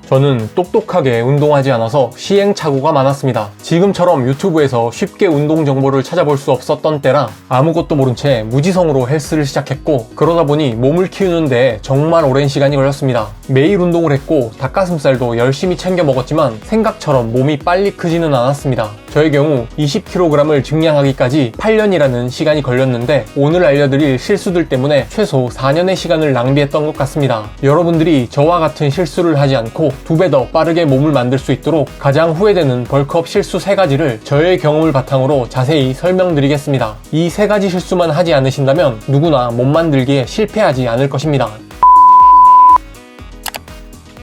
저는 똑똑하게 운동하지 않아서 시행착오가 많았습니다. 지금처럼 유튜브에서 쉽게 운동 정보를 찾아볼 수 없었던 때라 아무것도 모른 채 무지성으로 헬스를 시작했고, 그러다 보니 몸을 키우는 데 정말 오랜 시간이 걸렸습니다. 매일 운동을 했고 닭가슴살도 열심히 챙겨 먹었지만 생각처럼 몸이 빨리 크지는 않았습니다. 저의 경우 20kg을 증량하기까지 8년이라는 시간이 걸렸는데, 오늘 알려드릴 실수들 때문에 최소 4년의 시간을 낭비했던 것 같습니다. 여러분들이 저와 같은 실수를 하지 않고 2배 더 빠르게 몸을 만들 수 있도록 가장 후회되는 벌크업 실수 3가지를 저의 경험을 바탕으로 자세히 설명드리겠습니다. 이 3가지 실수만 하지 않으신다면 누구나 몸 만들기에 실패하지 않을 것입니다.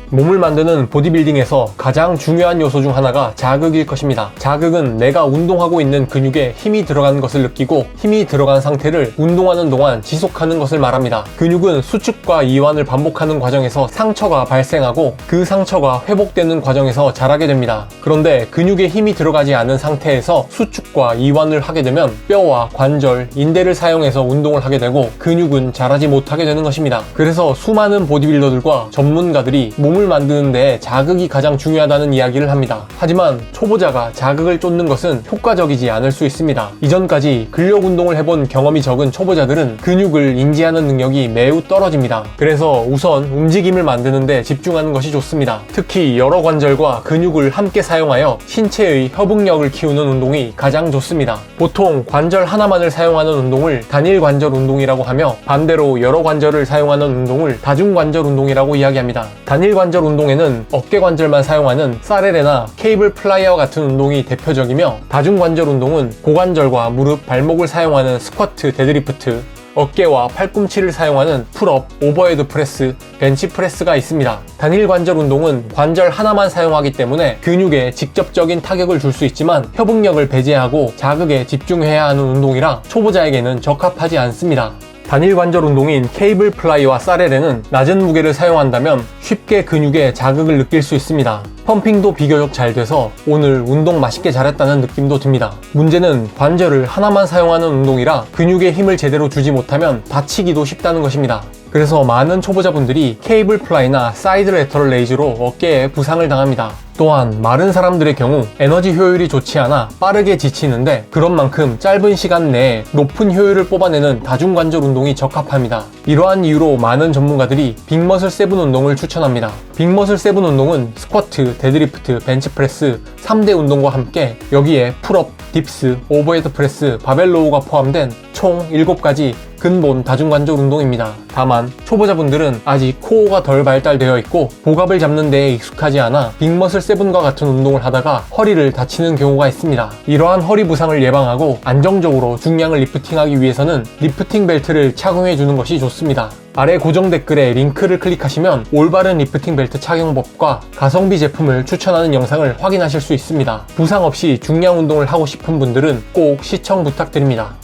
몸을 만드는 보디빌딩에서 가장 중요한 요소 중 하나가 자극일 것입니다. 자극은 내가 운동하고 있는 근육에 힘이 들어간 것을 느끼고, 힘이 들어간 상태를 운동하는 동안 지속하는 것을 말합니다. 근육은 수축과 이완을 반복하는 과정에서 상처가 발생하고, 그 상처가 회복되는 과정에서 자라게 됩니다. 그런데 근육에 힘이 들어가지 않은 상태에서 수축과 이완을 하게 되면 뼈와 관절, 인대를 사용해서 운동을 하게 되고 근육은 자라지 못하게 되는 것입니다. 그래서 수많은 보디빌더들과 전문가들이 몸을 만드는 데 자극이 가장 중요하다는 이야기를 합니다. 하지만 초보자가 자극을 쫓는 것은 효과적이지 않을 수 있습니다. 이전까지 근력 운동을 해본 경험이 적은 초보자들은 근육을 인지하는 능력이 매우 떨어집니다. 그래서 우선 움직임을 만드는 데 집중하는 것이 좋습니다. 특히 여러 관절과 근육을 함께 사용하여 신체의 협응력을 키우는 운동이 가장 좋습니다. 보통 관절 하나만을 사용하는 운동을 단일 관절 운동이라고 하며, 반대로 여러 관절을 사용하는 운동을 다중관절 운동이라고 이야기합니다. 단일 관절 운동에는 어깨 관절만 사용하는 사레레나 케이블 플라이어와 같은 운동이 대표적이며, 다중관절 운동은 고관절과 무릎, 발목을 사용하는 스쿼트, 데드리프트, 어깨와 팔꿈치를 사용하는 풀업, 오버헤드 프레스, 벤치 프레스가 있습니다. 단일 관절 운동은 관절 하나만 사용하기 때문에 근육에 직접적인 타격을 줄 수 있지만 협응력을 배제하고 자극에 집중해야 하는 운동이라 초보자에게는 적합하지 않습니다. 단일 관절 운동인 케이블 플라이와 사레레는 낮은 무게를 사용한다면 쉽게 근육에 자극을 느낄 수 있습니다. 펌핑도 비교적 잘 돼서 오늘 운동 맛있게 잘했다는 느낌도 듭니다. 문제는 관절을 하나만 사용하는 운동이라 근육에 힘을 제대로 주지 못하면 다치기도 쉽다는 것입니다. 그래서 많은 초보자분들이 케이블 플라이나 사이드 레터럴 레이즈로 어깨에 부상을 당합니다. 또한 마른 사람들의 경우 에너지 효율이 좋지 않아 빠르게 지치는데, 그런 만큼 짧은 시간 내에 높은 효율을 뽑아내는 다중관절 운동이 적합합니다. 이러한 이유로 많은 전문가들이 빅머슬 세븐 운동을 추천합니다. 빅머슬 세븐 운동은 스쿼트, 데드리프트, 벤치프레스 3대 운동과 함께 여기에 풀업, 딥스, 오버헤드 프레스, 바벨로우가 포함된 총 7가지 근본 다중관절 운동입니다. 다만 초보자분들은 아직 코어가 덜 발달되어 있고 복압을 잡는 데에 익숙하지 않아 빅머슬 세븐과 같은 운동을 하다가 허리를 다치는 경우가 있습니다. 이러한 허리 부상을 예방하고 안정적으로 중량을 리프팅하기 위해서는 리프팅 벨트를 착용해 주는 것이 좋습니다. 아래 고정 댓글에 링크를 클릭하시면 올바른 리프팅 벨트 착용법과 가성비 제품을 추천하는 영상을 확인하실 수 있습니다. 부상 없이 중량 운동을 하고 싶은 분들은 꼭 시청 부탁드립니다.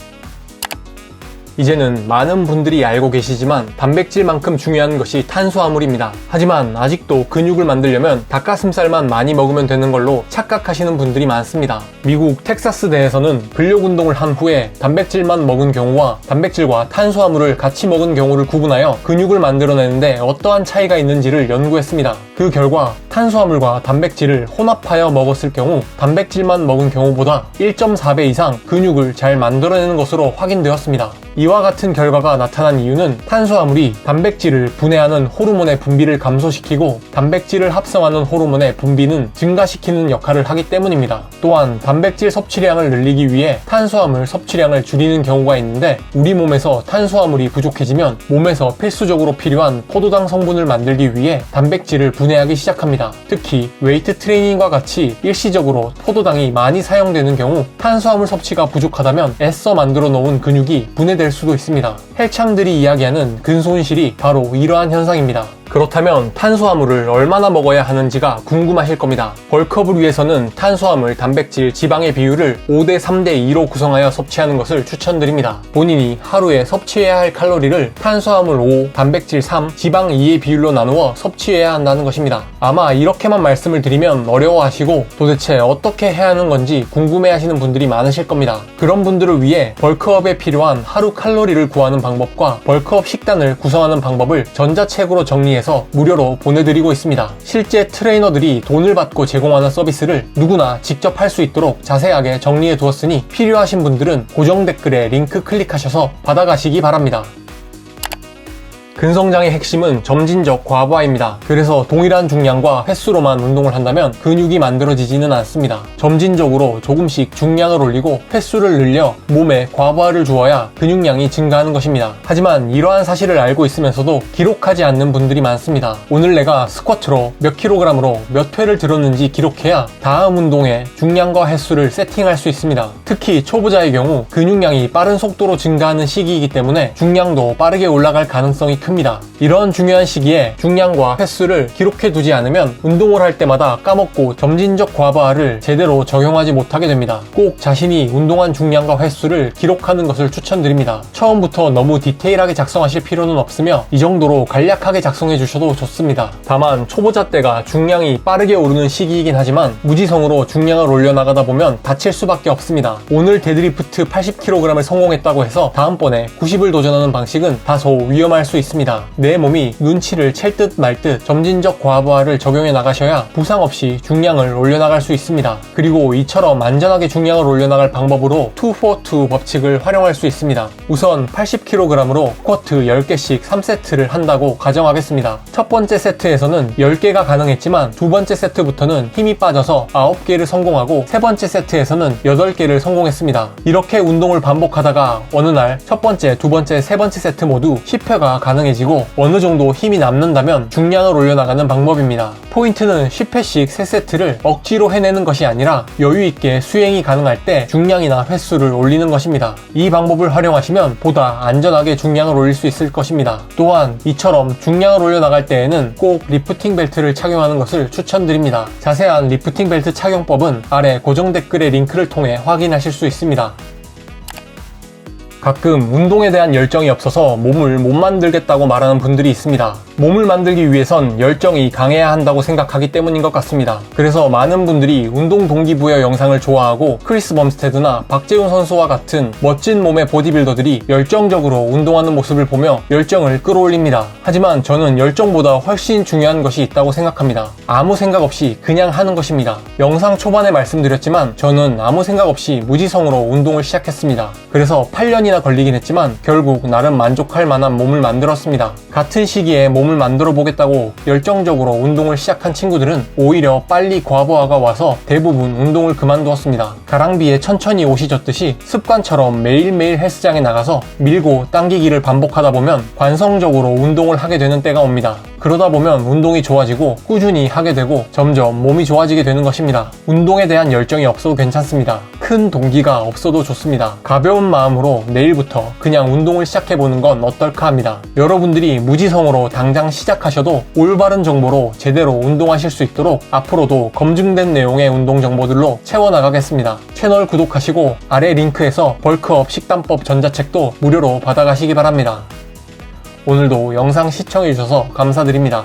이제는 많은 분들이 알고 계시지만 단백질만큼 중요한 것이 탄수화물입니다. 하지만 아직도 근육을 만들려면 닭가슴살만 많이 먹으면 되는 걸로 착각하시는 분들이 많습니다. 미국 텍사스대에서는 근력 운동을 한 후에 단백질만 먹은 경우와 단백질과 탄수화물을 같이 먹은 경우를 구분하여 근육을 만들어내는데 어떠한 차이가 있는지를 연구했습니다. 그 결과 탄수화물과 단백질을 혼합하여 먹었을 경우 단백질만 먹은 경우보다 1.4배 이상 근육을 잘 만들어내는 것으로 확인되었습니다. 이와 같은 결과가 나타난 이유는 탄수화물이 단백질을 분해하는 호르몬의 분비를 감소시키고 단백질을 합성하는 호르몬의 분비는 증가시키는 역할을 하기 때문입니다. 또한 단백질 섭취량을 늘리기 위해 탄수화물 섭취량을 줄이는 경우가 있는데, 우리 몸에서 탄수화물이 부족해지면 몸에서 필수적으로 필요한 포도당 성분을 만들기 위해 단백질을 분해하기 시작합니다. 특히 웨이트 트레이닝과 같이 일시적으로 포도당이 많이 사용되는 경우 탄수화물 섭취가 부족하다면 애써 만들어 놓은 근육이 분해될 수도 있습니다. 헬창들이 이야기하는 근손실이 바로 이러한 현상입니다. 그렇다면 탄수화물을 얼마나 먹어야 하는지가 궁금하실 겁니다. 벌크업을 위해서는 탄수화물, 단백질, 지방의 비율을 5대 3대 2로 구성하여 섭취하는 것을 추천드립니다. 본인이 하루에 섭취해야 할 칼로리를 탄수화물 5, 단백질 3, 지방 2의 비율로 나누어 섭취해야 한다는 것입니다. 아마 이렇게만 말씀을 드리면 어려워하시고 도대체 어떻게 해야 하는 건지 궁금해하시는 분들이 많으실 겁니다. 그런 분들을 위해 벌크업에 필요한 하루 칼로리를 구하는 방법과 벌크업 식단을 구성하는 방법을 전자책으로 정리해서 홈페이지에서 무료로 보내드리고 있습니다. 실제 트레이너들이 돈을 받고 제공하는 서비스를 누구나 직접 할 수 있도록 자세하게 정리해 두었으니 필요하신 분들은 고정 댓글에 링크 클릭하셔서 받아가시기 바랍니다. 근성장의 핵심은 점진적 과부하입니다. 그래서 동일한 중량과 횟수로만 운동을 한다면 근육이 만들어지지는 않습니다. 점진적으로 조금씩 중량을 올리고 횟수를 늘려 몸에 과부하를 주어야 근육량이 증가하는 것입니다. 하지만 이러한 사실을 알고 있으면서도 기록하지 않는 분들이 많습니다. 오늘 내가 스쿼트로 몇 킬로그램으로 몇 회를 들었는지 기록해야 다음 운동에 중량과 횟수를 세팅할 수 있습니다. 특히 초보자의 경우 근육량이 빠른 속도로 증가하는 시기이기 때문에 중량도 빠르게 올라갈 가능성이 큽니다. 이런 중요한 시기에 중량과 횟수를 기록해 두지 않으면 운동을 할 때마다 까먹고 점진적 과부하를 제대로 적용하지 못하게 됩니다. 꼭 자신이 운동한 중량과 횟수를 기록하는 것을 추천드립니다. 처음부터 너무 디테일하게 작성하실 필요는 없으며 이 정도로 간략하게 작성해 주셔도 좋습니다. 다만 초보자 때가 중량이 빠르게 오르는 시기이긴 하지만 무지성으로 중량을 올려나가다 보면 다칠 수밖에 없습니다. 오늘 데드리프트 80kg을 성공했다고 해서 다음번에 90을 도전하는 방식은 다소 위험할 수 있습니다. 내 몸이 눈치를 챌 듯 말 듯 점진적 과부하를 적용해 나가셔야 부상 없이 중량을 올려나갈 수 있습니다. 그리고 이처럼 안전하게 중량을 올려나갈 방법으로 2-for-2 법칙을 활용할 수 있습니다. 우선 80kg으로 스쿼트 10개씩 3세트를 한다고 가정하겠습니다. 첫 번째 세트에서는 10개가 가능했지만 두 번째 세트부터는 힘이 빠져서 9개를 성공하고 세 번째 세트에서는 8개를 성공했습니다. 이렇게 운동을 반복하다가 어느 날 첫 번째, 두 번째, 세 번째 세트 모두 10회가 가능해지고 어느 정도 힘이 남는다면 중량을 올려나가는 방법입니다. 포인트는 10회씩 3세트를 억지로 해내는 것이 아니라 여유있게 수행이 가능할 때 중량이나 횟수를 올리는 것입니다. 이 방법을 활용하시면 보다 안전하게 중량을 올릴 수 있을 것입니다. 또한 이처럼 중량을 올려나갈 때에는 꼭 리프팅 벨트를 착용하는 것을 추천드립니다. 자세한 리프팅 벨트 착용법은 아래 고정 댓글의 링크를 통해 확인하실 수 있습니다. 가끔 운동에 대한 열정이 없어서 몸을 못 만들겠다고 말하는 분들이 있습니다. 몸을 만들기 위해선 열정이 강해야 한다고 생각하기 때문인 것 같습니다. 그래서 많은 분들이 운동 동기부여 영상을 좋아하고 크리스 범스테드나 박재훈 선수와 같은 멋진 몸의 보디빌더들이 열정적으로 운동하는 모습을 보며 열정을 끌어올립니다. 하지만 저는 열정보다 훨씬 중요한 것이 있다고 생각합니다. 아무 생각 없이 그냥 하는 것입니다. 영상 초반에 말씀드렸지만 저는 아무 생각 없이 무지성으로 운동을 시작했습니다. 그래서 8년이나 걸리긴 했지만 결국 나름 만족할 만한 몸을 만들었습니다. 같은 시기에 몸을 만들어 보겠다고 열정적으로 운동을 시작한 친구들은 오히려 빨리 과부하가 와서 대부분 운동을 그만두었습니다. 가랑비에 천천히 옷이 젖듯이 습관처럼 매일매일 헬스장에 나가서 밀고 당기기를 반복하다 보면 관성적으로 운동을 하게 되는 때가 옵니다. 그러다 보면 운동이 좋아지고 꾸준히 하게 되고 점점 몸이 좋아지게 되는 것입니다. 운동에 대한 열정이 없어도 괜찮습니다. 큰 동기가 없어도 좋습니다. 가벼운 마음으로 내일부터 그냥 운동을 시작해보는 건 어떨까 합니다. 여러분들이 무지성으로 당장 시작하셔도 올바른 정보로 제대로 운동하실 수 있도록 앞으로도 검증된 내용의 운동 정보들로 채워나가겠습니다. 채널 구독하시고 아래 링크에서 벌크업 식단법 전자책도 무료로 받아가시기 바랍니다. 오늘도 영상 시청해주셔서 감사드립니다.